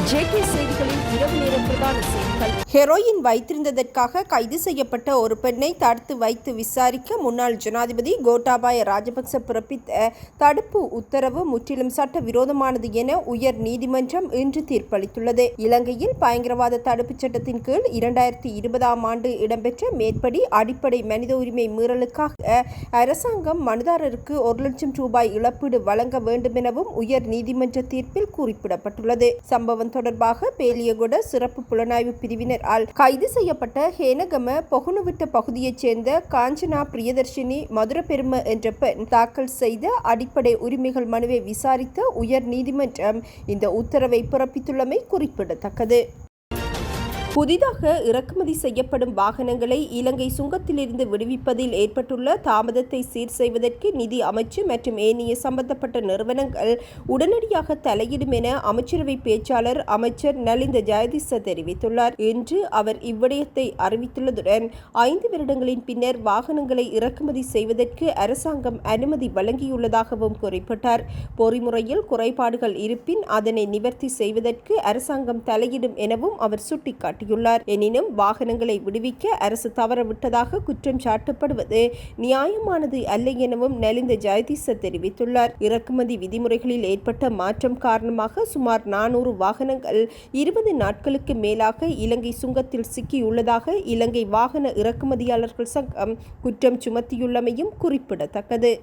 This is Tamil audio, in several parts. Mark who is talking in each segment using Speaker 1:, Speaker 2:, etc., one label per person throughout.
Speaker 1: ஜேகே செய்திகளின் இரவு நேர பிரதான செய்திகள். ஹெரோயின் வைத்திருந்ததற்காக கைது செய்யப்பட்ட ஒரு பெண்ணை தடுத்து வைத்து விசாரிக்க முன்னாள் ஜனாதிபதி கோட்டாபாய ராஜபக்ச பிறப்பித்த தடுப்பு உத்தரவு முற்றிலும் சட்டவிரோதமானது என உயர் நீதிமன்றம் இன்று தீர்ப்பளித்துள்ளது. இலங்கையில் பயங்கரவாத தடுப்புச் சட்டத்தின் கீழ் 2020ஆம் ஆண்டு இடம்பெற்ற மேற்படி அடிப்படை மனித உரிமை மீறலுக்காக அரசாங்கம் மனுதாரருக்கு 1 லட்சம் ரூபாய் இழப்பீடு வழங்க வேண்டும் எனவும் உயர் நீதிமன்ற தீர்ப்பில் குறிப்பிடப்பட்டுள்ளது. சம்பவம் தொடர்பாக பேலியகொட சிறப்பு புலனாய்வு பிரிவினரால் கைது செய்யப்பட்ட ஹேனகம பொகுனுவிட்ட பகுதியைச் சேர்ந்த காஞ்சனா பிரியதர்ஷினி மதுரபெரும என்ற பெண் தாக்கல் செய்த அடிப்படை உரிமைகள் மனுவை விசாரித்த உயர் நீதிமன்றம் இந்த உத்தரவை பிறப்பித்துள்ளமை குறிப்பிடத்தக்கது. புதிதாக இறக்குமதி செய்யப்படும் வாகனங்களை இலங்கை சுங்கத்திலிருந்து விடுவிப்பதில் ஏற்பட்டுள்ள தாமதத்தை சீர் செய்வதற்கு நிதி அமைச்சு மற்றும் ஏனைய சம்பந்தப்பட்ட நிறுவனங்கள் உடனடியாக தலையிடும் என அமைச்சரவை பேச்சாளர் அமைச்சர் நலிந்த ஜெயதிச தெரிவித்துள்ளார். இன்று அவர் இவ்விடயத்தை அறிவித்துள்ளதுடன் 5 வருடங்களின் பின்னர் வாகனங்களை இறக்குமதி செய்வதற்கு அரசாங்கம் அனுமதி வழங்கியுள்ளதாகவும் குறிப்பிட்டார். பொறிமுறையில் குறைபாடுகள் இருப்பின் அதனை நிவர்த்தி செய்வதற்கு அரசாங்கம் தலையிடும் எனவும் அவர் சுட்டிக்காட்டினார். எனினும் வாகனங்களை விடுவிக்க அரசு தவறவிட்டதாக குற்றம் சாட்டப்படுவது நியாயமானது அல்ல எனவும் நலிந்த ஜெயதிச தெரிவித்துள்ளார். இறக்குமதி விதிமுறைகளில் ஏற்பட்ட மாற்றம் காரணமாக சுமார் 400 வாகனங்கள் 20 நாட்களுக்கு மேலாக இலங்கை சுங்கத்தில் சிக்கியுள்ளதாக இலங்கை வாகன இறக்குமதியாளர்கள் சங்கம் குற்றம் சுமத்தியுள்ளமையும் குறிப்பிடத்தக்கது.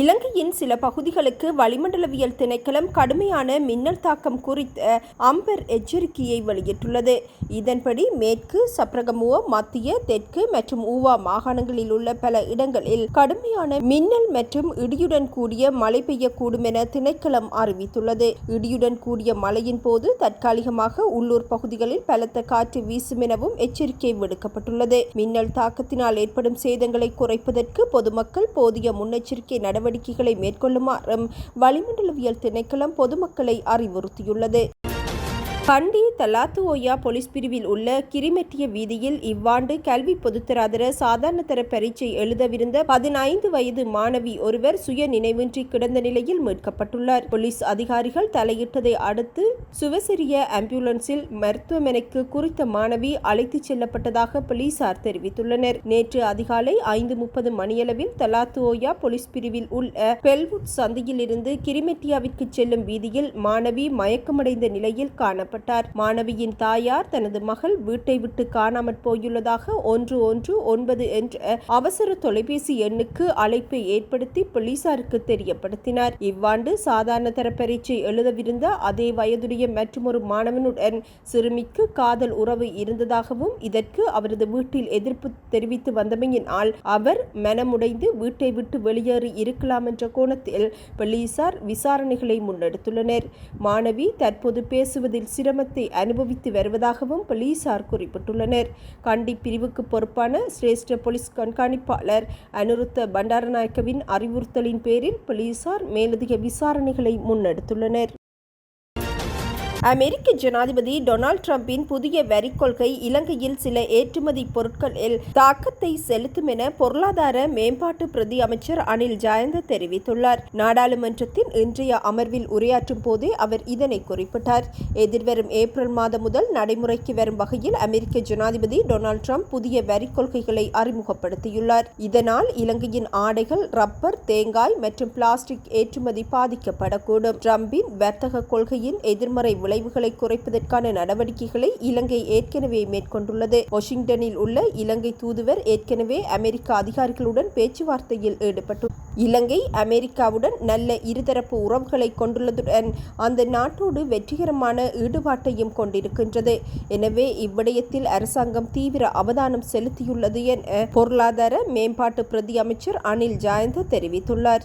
Speaker 1: இலங்கையின் சில பகுதிகளுக்கு வளிமண்டலவியல் திணைக்களம் கடுமையான மின்னல் தாக்கம் குறித்த அம்பர் எச்சரிக்கையை வெளியிட்டுள்ளது. இதன்படி மேற்கு சப்ரகமுவ, மத்திய, தெற்கு மற்றும் ஊவா மாகாணங்களில் உள்ள பல இடங்களில் கடுமையான மின்னல் மற்றும் இடியுடன் கூடிய மழை பெய்யக்கூடும் என திணைக்களம் அறிவித்துள்ளது. இடியுடன் கூடிய மழையின் போது தற்காலிகமாக உள்ளூர் பகுதிகளில் பலத்த காற்று வீசும் எனவும் எச்சரிக்கை விடுக்கப்பட்டுள்ளது. மின்னல் தாக்கத்தினால் ஏற்படும் சேதங்களை குறைப்பதற்கு பொதுமக்கள் போதிய முன்னெச்சரிக்கை நடவடிக்கைகளை மேற்கொள்ளுமாறும் வளிமண்டலவியல் திணைக்களம் பொதுமக்களை அறிவுறுத்தியுள்ளது. கண்டி தலாத்துஓயா போலீஸ் பிரிவில் உள்ள கிரிமெட்டிய வீதியில் இவ்வாண்டு கல்வி பொதுத்தராதர சாதாரணதர பரீட்சை எழுதவிருந்த 15 வயது மாணவி ஒருவர் சுய நினைவின்றி கிடந்த நிலையில் மீட்கப்பட்டுள்ளார். போலீஸ் அதிகாரிகள் தலையிட்டதை அடுத்து சுவசெரிய ஆம்புலன்ஸில் மருத்துவமனைக்கு குறித்த மாணவி அழைத்துச் செல்லப்பட்டதாக போலீசார் தெரிவித்துள்ளனர். நேற்று அதிகாலை 5:30 மணியளவில் தலாத்துஓயா போலீஸ் பிரிவில் உள்ள பெல்வுட் சந்தையில் இருந்து கிரிமெட்டியாவிற்கு செல்லும் வீதியில் மாணவி மயக்கமடைந்த நிலையில் காணப்பட்டார். மாணவியின் தாயார் தனது மகள் வீட்டை விட்டு காணாமற் போயுள்ளதாக 119 என்ற அவசர தொலைபேசி எண்ணுக்கு அழைப்பை ஏற்படுத்தி போலீசாருக்கு தெரியப்படுத்தினார். இவ்வாண்டு சாதாரண தர பரீட்சை எழுதவிருந்த அதே வயதுடைய மற்றொரு மாணவனுடன் சிறுமிக்கு காதல் உறவு இருந்ததாகவும் இதற்கு அவரது வீட்டில் எதிர்ப்பு தெரிவித்து வந்தமையினால் அவர் மனமுடைந்து வீட்டை விட்டு வெளியேறி இருக்கலாம் என்ற கோணத்தில் போலீசார் விசாரணைகளை முன்னெடுத்துள்ளனர். மாணவி தற்போது பேசுவதில் சிரமத்தை அனுபவித்து வருவதாகவும் போலீசார் குறிப்பிட்டுள்ளனர். கண்டி பிரிவுக்கு பொறுப்பான சிரேஷ்ட போலீஸ் கண்காணிப்பாளர் அனுருத்த பண்டாரநாயக்கவின் அறிவுறுத்தலின் பேரில் போலீசார் மேலதிக விசாரணைகளை முன்னெடுத்துள்ளனர். அமெரிக்க ஜனாதிபதி டொனால்ட் டிரம்பின் புதிய வரி கொள்கை இலங்கையில் சில ஏற்றுமதி பொருட்களில் தாக்கத்தை செலுத்தும் என பொருளாதார மேம்பாட்டு பிரதி அமைச்சர் அனில் ஜயந்த தெரிவித்துள்ளார். நாடாளுமன்றத்தின் இன்றைய அமர்வில் உரையாற்றும் போதே அவர் இதனை குறிப்பிட்டார். எதிர்வரும் ஏப்ரல் மாதம் முதல் நடைமுறைக்கு வரும் வகையில் அமெரிக்க ஜனாதிபதி டொனால்ட் டிரம்ப் புதிய வரி கொள்கைகளை அறிமுகப்படுத்தியுள்ளார். இதனால் இலங்கையின் ஆடைகள், ரப்பர், தேங்காய் மற்றும் பிளாஸ்டிக் ஏற்றுமதி பாதிக்கப்படக்கூடும். டிரம்பின் வர்த்தக கொள்கையின் எதிர்மறை விளைவுகளை குறைப்பதற்கான நடவடிக்கைகளை இலங்கை ஏற்கனவே மேற்கொண்டுள்ளது. வாஷிங்டனில் உள்ள இலங்கை தூதுவர் ஏற்கனவே அமெரிக்க அதிகாரிகளுடன் பேச்சுவார்த்தையில் ஈடுபட்டு இலங்கை அமெரிக்காவுடன் நல்ல இருதரப்பு உறவுகளை கொண்டுள்ளதுடன் அந்த நாட்டோடு வெற்றிகரமான ஈடுபாட்டையும் கொண்டிருக்கின்றது. எனவே இவ்விடயத்தில் அரசாங்கம் தீவிர அவதானம் செலுத்தியுள்ளது என பொருளாதார மேம்பாட்டு பிரதி அமைச்சர் அனில் ஜயந்த தெரிவித்துள்ளார்.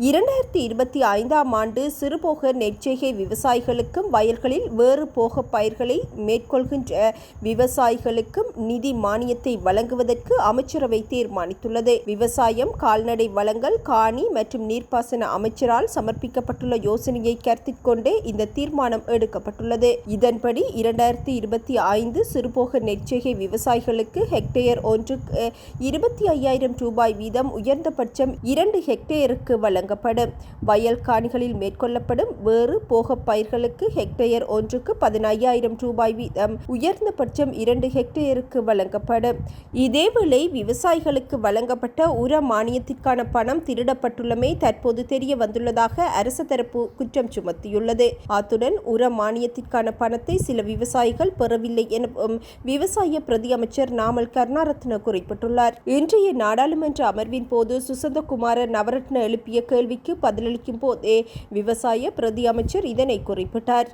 Speaker 1: 2025ஆம் ஆண்டு சிறுபோக நெற்செய்கை விவசாயிகளுக்கும் வயல்களில் வேறு போக பயிர்களை மேற்கொள்கின்ற விவசாயிகளுக்கும் நிதி மானியத்தை வழங்குவதற்கு அமைச்சரவை தீர்மானித்துள்ளது. விவசாயம், கால்நடை வளங்கள், காணி மற்றும் நீர்ப்பாசன அமைச்சரால் சமர்ப்பிக்கப்பட்டுள்ள யோசனையை கருத்தில் கொண்டே இந்த தீர்மானம் எடுக்கப்பட்டுள்ளது. இதன்படி 2025 சிறுபோக நெற்செய்கை விவசாயிகளுக்கு ஹெக்டேயர் ஒன்றுக்கு 25,000 ரூபாய் வீதம் உயர்ந்தபட்சம் 2 ஹெக்டேயருக்கு வழங்க வழங்கப்படும். வயல் காணிகளில் மேற்கொள்ளப்படும் வேறு போகப் பயிர்களுக்கு ஹெக்டேயர் ஒன்றுக்கு 15,000 ரூபாய் வீதம் உயர்ந்தபட்சம் 2 ஹெக்டேயருக்கு வழங்கப்படும். இதேவேளை விவசாயிகளுக்கு வழங்கப்பட்ட உர மானியத்திற்கான பணம் திருடப்பட்டுள்ளமை தற்போது தெரிய வந்துள்ளதாக அரசு தரப்பு குற்றம் சுமத்தியுள்ளது. அத்துடன் உர மானியத்திற்கான பணத்தை சில விவசாயிகள் பெறவில்லை எனவும் விவசாய பிரதி அமைச்சர் நாமல் கருணாரத்ன குறிப்பிட்டுள்ளார். இன்றைய நாடாளுமன்ற அமர்வின் போது சுசந்தகுமார நவரத்ன எழுப்பிய கேள்விக்கு பதிலளிக்கும் போதே விவசாய பிரதி அமைச்சர் இதனை குறிப்பிட்டார்.